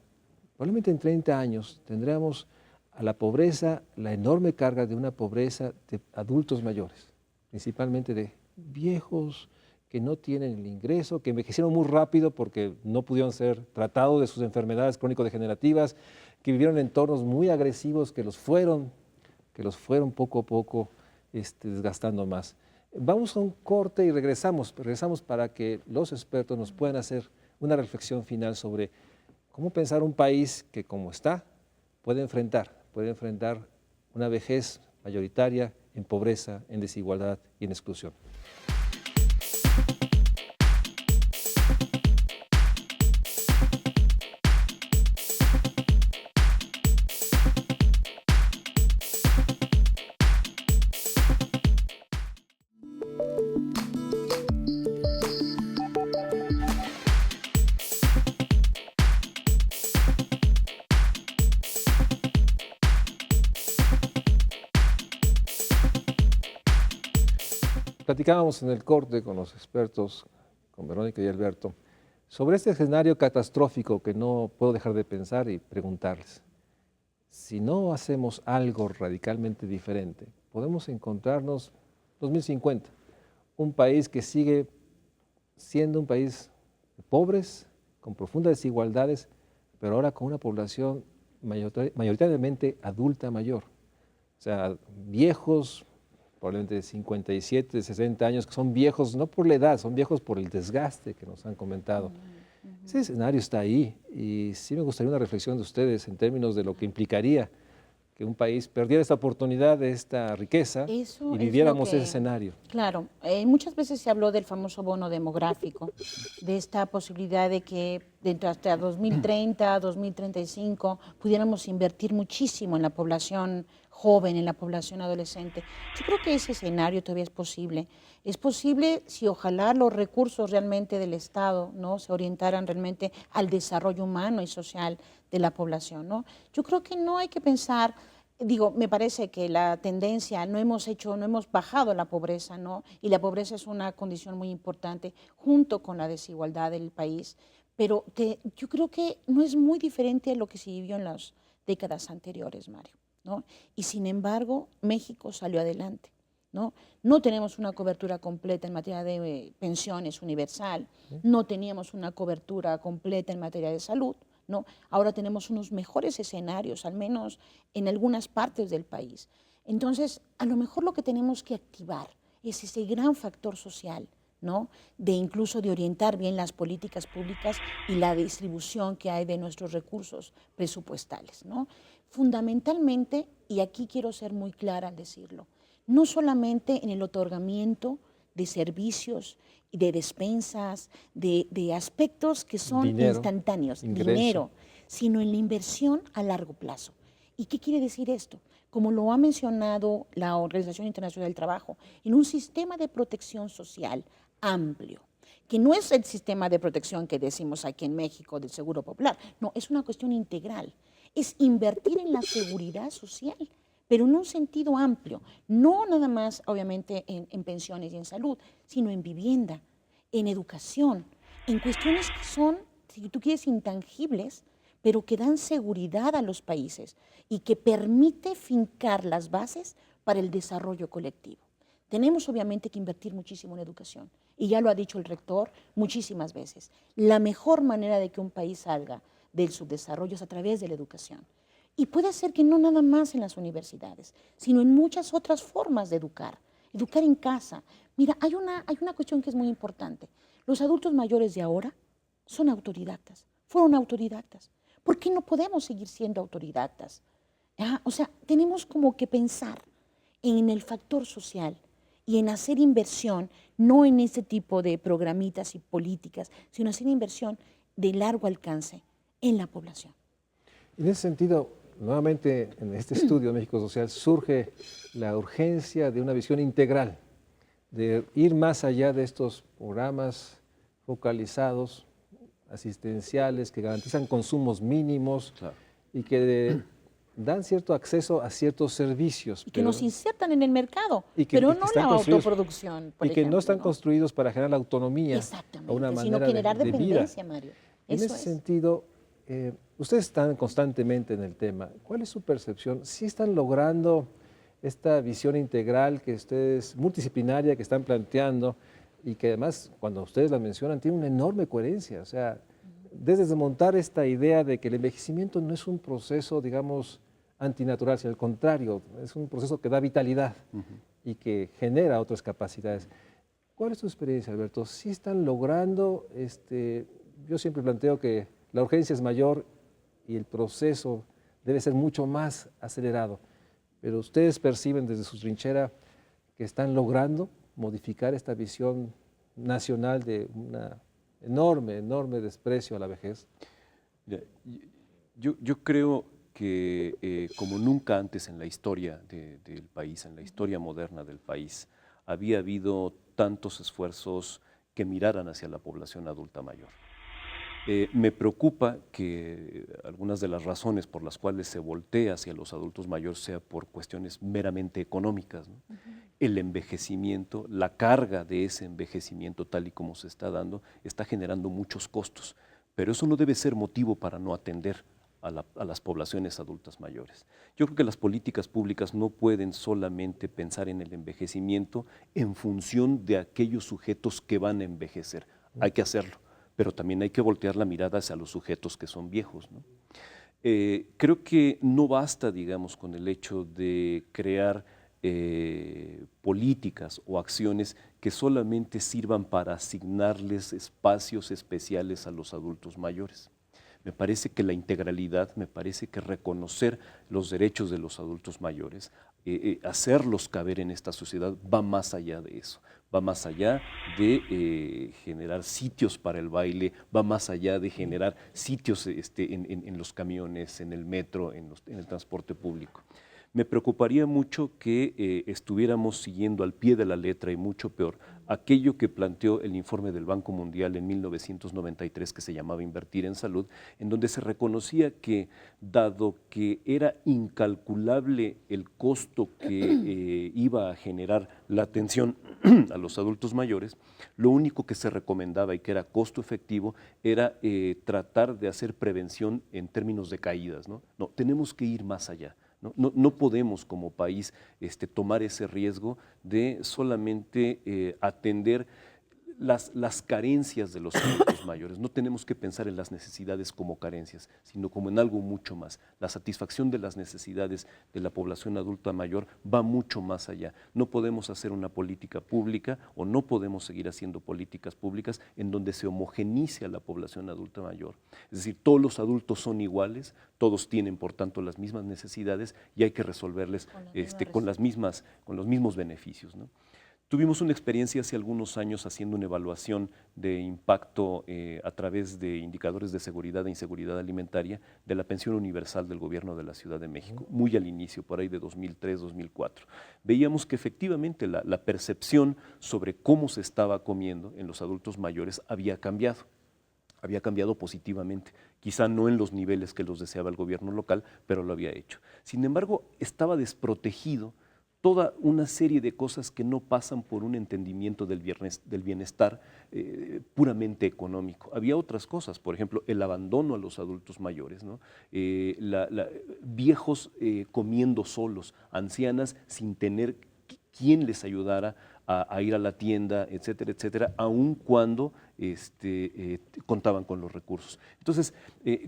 probablemente en 30 años tendremos a la pobreza, la enorme carga de una pobreza de adultos mayores, principalmente de viejos que no tienen el ingreso, que envejecieron muy rápido porque no pudieron ser tratados de sus enfermedades crónico-degenerativas, que vivieron en entornos muy agresivos que los fueron poco a poco desgastando más. Vamos a un corte y regresamos para que los expertos nos puedan hacer una reflexión final sobre cómo pensar un país que, como está, puede enfrentar una vejez mayoritaria en pobreza, en desigualdad y en exclusión. Platicábamos en el corte con los expertos, con Verónica y Alberto, sobre este escenario catastrófico que no puedo dejar de pensar y preguntarles. Si no hacemos algo radicalmente diferente, podemos encontrarnos 2050, un país que sigue siendo un país de pobres, con profundas desigualdades, pero ahora con una población mayoritariamente adulta mayor. O sea, viejos, probablemente de 57, de 60 años, que son viejos no por la edad, son viejos por el desgaste que nos han comentado. Ese escenario está ahí y sí me gustaría una reflexión de ustedes en términos de lo que implicaría que un país perdiera esta oportunidad de esta riqueza y viviéramos ese escenario. Claro, muchas veces se habló del famoso bono demográfico, de esta posibilidad de que dentro hasta 2030, 2035, pudiéramos invertir muchísimo en la población joven, en la población adolescente. Yo creo que ese escenario todavía es posible. Es posible si ojalá los recursos realmente del Estado, ¿no?, se orientaran realmente al desarrollo humano y social de la población, ¿no? Yo creo que no hay que pensar, digo, me parece que la tendencia, no hemos bajado la pobreza, ¿no? Y la pobreza es una condición muy importante junto con la desigualdad del país. Pero yo creo que no es muy diferente a lo que se vivió en las décadas anteriores, Mario, ¿no? Y sin embargo, México salió adelante, ¿no? No tenemos una cobertura completa en materia de pensiones universal, no teníamos una cobertura completa en materia de salud, ¿no? Ahora tenemos unos mejores escenarios, al menos en algunas partes del país. Entonces, a lo mejor lo que tenemos que activar es ese gran factor social, ¿no? De incluso de orientar bien las políticas públicas y la distribución que hay de nuestros recursos presupuestales, ¿no? Fundamentalmente, y aquí quiero ser muy clara al decirlo, no solamente en el otorgamiento de servicios, de despensas, de aspectos que son instantáneos, dinero, sino en la inversión a largo plazo. ¿Y qué quiere decir esto? Como lo ha mencionado la Organización Internacional del Trabajo, en un sistema de protección social amplio, que no es el sistema de protección que decimos aquí en México del Seguro Popular, no, es una cuestión integral, es invertir en la seguridad social, pero en un sentido amplio, no nada más obviamente en pensiones y en salud, sino en vivienda, en educación, en cuestiones que son, si tú quieres, intangibles, pero que dan seguridad a los países y que permite fincar las bases para el desarrollo colectivo. Tenemos obviamente que invertir muchísimo en educación, y ya lo ha dicho el rector muchísimas veces. La mejor manera de que un país salga del subdesarrollo es a través de la educación. Y puede ser que no nada más en las universidades, sino en muchas otras formas de educar. Educar en casa. Mira, hay una cuestión que es muy importante. Los adultos mayores de ahora son autodidactas, fueron autodidactas. ¿Por qué no podemos seguir siendo autodidactas? O sea, tenemos como que pensar en el factor social y en hacer inversión, no en este tipo de programitas y políticas, sino hacer inversión de largo alcance en la población. En ese sentido, nuevamente en este estudio de México Social surge la urgencia de una visión integral, de ir más allá de estos programas focalizados, asistenciales, que garantizan consumos mínimos y que dan cierto acceso a ciertos servicios. Y que nos insertan en el mercado, pero no la autoproducción, por ejemplo, que no están ¿no? construidos para generar la autonomía a una manera sino generar de dependencia, vida. Mario. En ese sentido, ustedes están constantemente en el tema. ¿Cuál es su percepción? ¿Sí están logrando esta visión integral que ustedes, multidisciplinaria, que están planteando y que además, cuando ustedes la mencionan, tiene una enorme coherencia? O sea, desde desmontar esta idea de que el envejecimiento no es un proceso, digamos, antinatural, sino al contrario, es un proceso que da vitalidad y que genera otras capacidades. ¿Cuál es tu experiencia, Alberto? ¿Sí están logrando, yo siempre planteo que la urgencia es mayor y el proceso debe ser mucho más acelerado, pero ustedes perciben desde su trinchera que están logrando modificar esta visión nacional de una enorme desprecio a la vejez? Yo creo que como nunca antes en la historia del país, en la historia moderna del país, había habido tantos esfuerzos que miraran hacia la población adulta mayor. Me preocupa que algunas de las razones por las cuales se voltea hacia los adultos mayores sea por cuestiones meramente económicas, ¿no? El envejecimiento, la carga de ese envejecimiento tal y como se está dando, está generando muchos costos, pero eso no debe ser motivo para no atender a las poblaciones adultas mayores. Yo creo que las políticas públicas no pueden solamente pensar en el envejecimiento en función de aquellos sujetos que van a envejecer. Hay que hacerlo, pero también hay que voltear la mirada hacia los sujetos que son viejos, ¿no? Creo que no basta, digamos, con el hecho de crear políticas o acciones que solamente sirvan para asignarles espacios especiales a los adultos mayores. Me parece que la integralidad, me parece que reconocer los derechos de los adultos mayores, hacerlos caber en esta sociedad, va más allá de eso, va más allá de generar sitios para el baile, va más allá de generar sitios en los camiones, en el metro, en el transporte público. Me preocuparía mucho que estuviéramos siguiendo al pie de la letra y mucho peor aquello que planteó el informe del Banco Mundial en 1993 que se llamaba Invertir en Salud, en donde se reconocía que dado que era incalculable el costo que iba a generar la atención a los adultos mayores, lo único que se recomendaba y que era costo efectivo era tratar de hacer prevención en términos de caídas, ¿no? No, tenemos que ir más allá. No podemos como país tomar ese riesgo de solamente atender las carencias de los adultos mayores. No tenemos que pensar en las necesidades como carencias, sino como en algo mucho más. La satisfacción de las necesidades de la población adulta mayor va mucho más allá. No podemos hacer una política pública o no podemos seguir haciendo políticas públicas en donde se homogenice a la población adulta mayor. Es decir, todos los adultos son iguales, todos tienen por tanto las mismas necesidades y hay que resolverles con los mismos beneficios, ¿no? Tuvimos una experiencia hace algunos años haciendo una evaluación de impacto a través de indicadores de seguridad e inseguridad alimentaria de la pensión universal del gobierno de la Ciudad de México, muy al inicio, por ahí de 2003, 2004. Veíamos que efectivamente la percepción sobre cómo se estaba comiendo en los adultos mayores había cambiado positivamente, quizá no en los niveles que los deseaba el gobierno local, pero lo había hecho. Sin embargo, estaba desprotegido toda una serie de cosas que no pasan por un entendimiento del bienestar puramente económico. Había otras cosas, por ejemplo, el abandono a los adultos mayores, ¿no? Viejos comiendo solos, ancianas sin tener quien les ayudara a ir a la tienda, etcétera, etcétera, aun cuando contaban con los recursos. Entonces,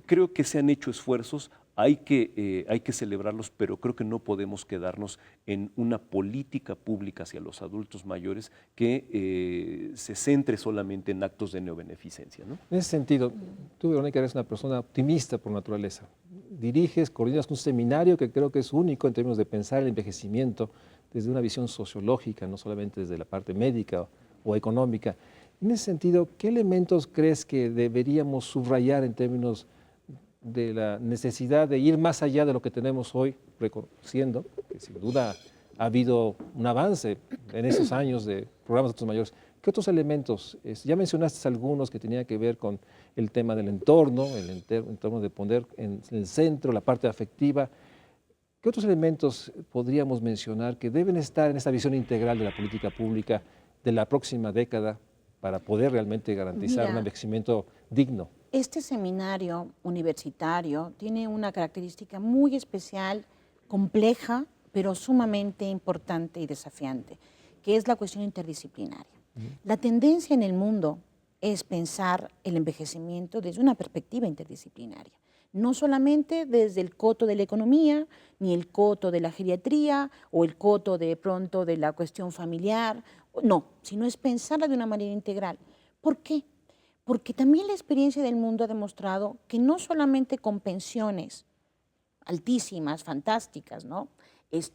creo que se han hecho esfuerzos, hay que celebrarlos, pero creo que no podemos quedarnos en una política pública hacia los adultos mayores que se centre solamente en actos de neobeneficencia, ¿no? En ese sentido, tú, Verónica, eres una persona optimista por naturaleza. Diriges, coordinas un seminario que creo que es único en términos de pensar el envejecimiento desde una visión sociológica, no solamente desde la parte médica o económica. En ese sentido, ¿qué elementos crees que deberíamos subrayar en términos de la necesidad de ir más allá de lo que tenemos hoy, reconociendo que sin duda ha habido un avance en esos años de programas de adultos mayores? ¿Qué otros elementos? Ya mencionaste algunos que tenían que ver con el tema del entorno, el entorno de poner en el centro la parte afectiva. ¿Qué otros elementos podríamos mencionar que deben estar en esta visión integral de la política pública de la próxima década para poder realmente garantizar un envejecimiento digno? Este seminario universitario tiene una característica muy especial, compleja, pero sumamente importante y desafiante, que es la cuestión interdisciplinaria. La tendencia en el mundo es pensar el envejecimiento desde una perspectiva interdisciplinaria, no solamente desde el coto de la economía, ni el coto de la geriatría o el coto de pronto de la cuestión familiar, no, sino es pensarla de una manera integral. ¿Por qué? Porque también la experiencia del mundo ha demostrado que no solamente con pensiones altísimas, fantásticas, ¿no?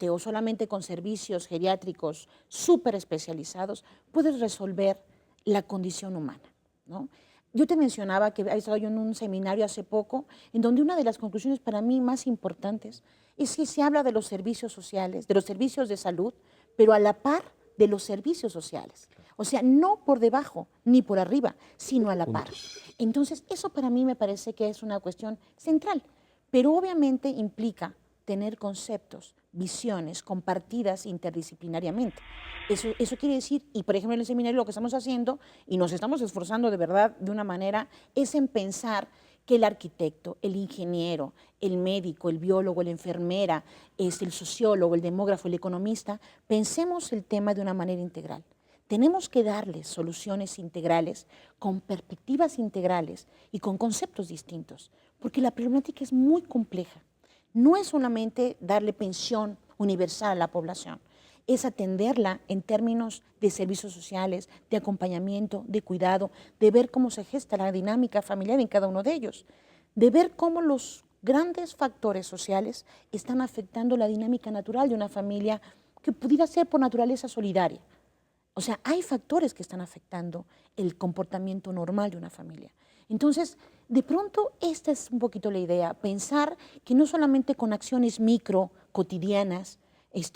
O solamente con servicios geriátricos súper especializados, puedes resolver la condición humana, ¿no? Yo te mencionaba que he estado yo en un seminario hace poco, en donde una de las conclusiones para mí más importantes es que se habla de los servicios sociales, de los servicios de salud, pero a la par de los servicios sociales. O sea, no por debajo ni por arriba, sino a la par. Entonces, eso para mí me parece que es una cuestión central, pero obviamente implica tener conceptos, visiones compartidas interdisciplinariamente. Eso quiere decir, y por ejemplo en el seminario lo que estamos haciendo, y nos estamos esforzando de verdad de una manera, es en pensar que el arquitecto, el ingeniero, el médico, el biólogo, la enfermera, el sociólogo, el demógrafo, el economista, pensemos el tema de una manera integral. Tenemos que darles soluciones integrales, con perspectivas integrales y con conceptos distintos, porque la problemática es muy compleja. No es solamente darle pensión universal a la población, es atenderla en términos de servicios sociales, de acompañamiento, de cuidado, de ver cómo se gesta la dinámica familiar en cada uno de ellos, de ver cómo los grandes factores sociales están afectando la dinámica natural de una familia que pudiera ser por naturaleza solidaria. O sea, hay factores que están afectando el comportamiento normal de una familia. Entonces, de pronto, esta es un poquito la idea, pensar que no solamente con acciones micro, cotidianas,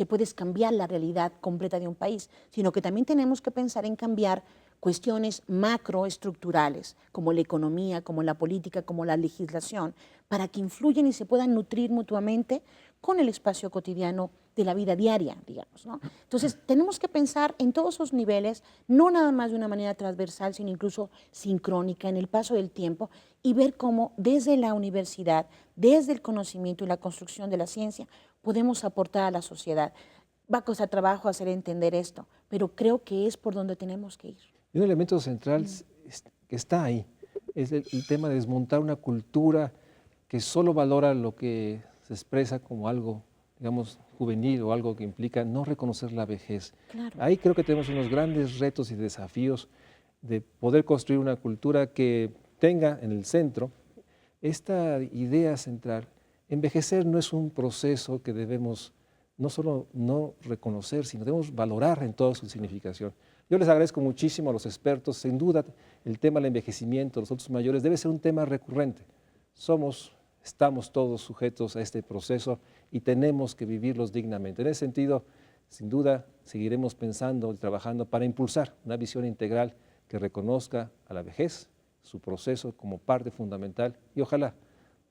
puedes cambiar la realidad completa de un país, sino que también tenemos que pensar en cambiar cuestiones macroestructurales, como la economía, como la política, como la legislación, para que influyan y se puedan nutrir mutuamente con el espacio cotidiano de la vida diaria, digamos, ¿no? Entonces, tenemos que pensar en todos esos niveles, no nada más de una manera transversal, sino incluso sincrónica, en el paso del tiempo, y ver cómo desde la universidad, desde el conocimiento y la construcción de la ciencia, podemos aportar a la sociedad. Va a costar trabajo hacer entender esto, pero creo que es por donde tenemos que ir. Y un elemento central que está ahí es el tema de desmontar una cultura que solo valora lo que se expresa como algo, digamos, juvenil o algo que implica no reconocer la vejez. Claro. Ahí creo que tenemos unos grandes retos y desafíos de poder construir una cultura que tenga en el centro esta idea central. Envejecer no es un proceso que debemos no solo no reconocer, sino debemos valorar en toda su significación. Yo les agradezco muchísimo a los expertos. Sin duda, el tema del envejecimiento, los adultos mayores, debe ser un tema recurrente. Estamos todos sujetos a este proceso y tenemos que vivirlos dignamente. En ese sentido, sin duda, seguiremos pensando y trabajando para impulsar una visión integral que reconozca a la vejez, su proceso como parte fundamental y ojalá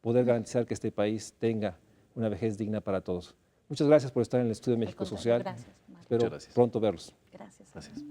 poder garantizar que este país tenga una vejez digna para todos. Muchas gracias por estar en el Estudio México Social. Gracias. Espero pronto verlos. Gracias. Gracias.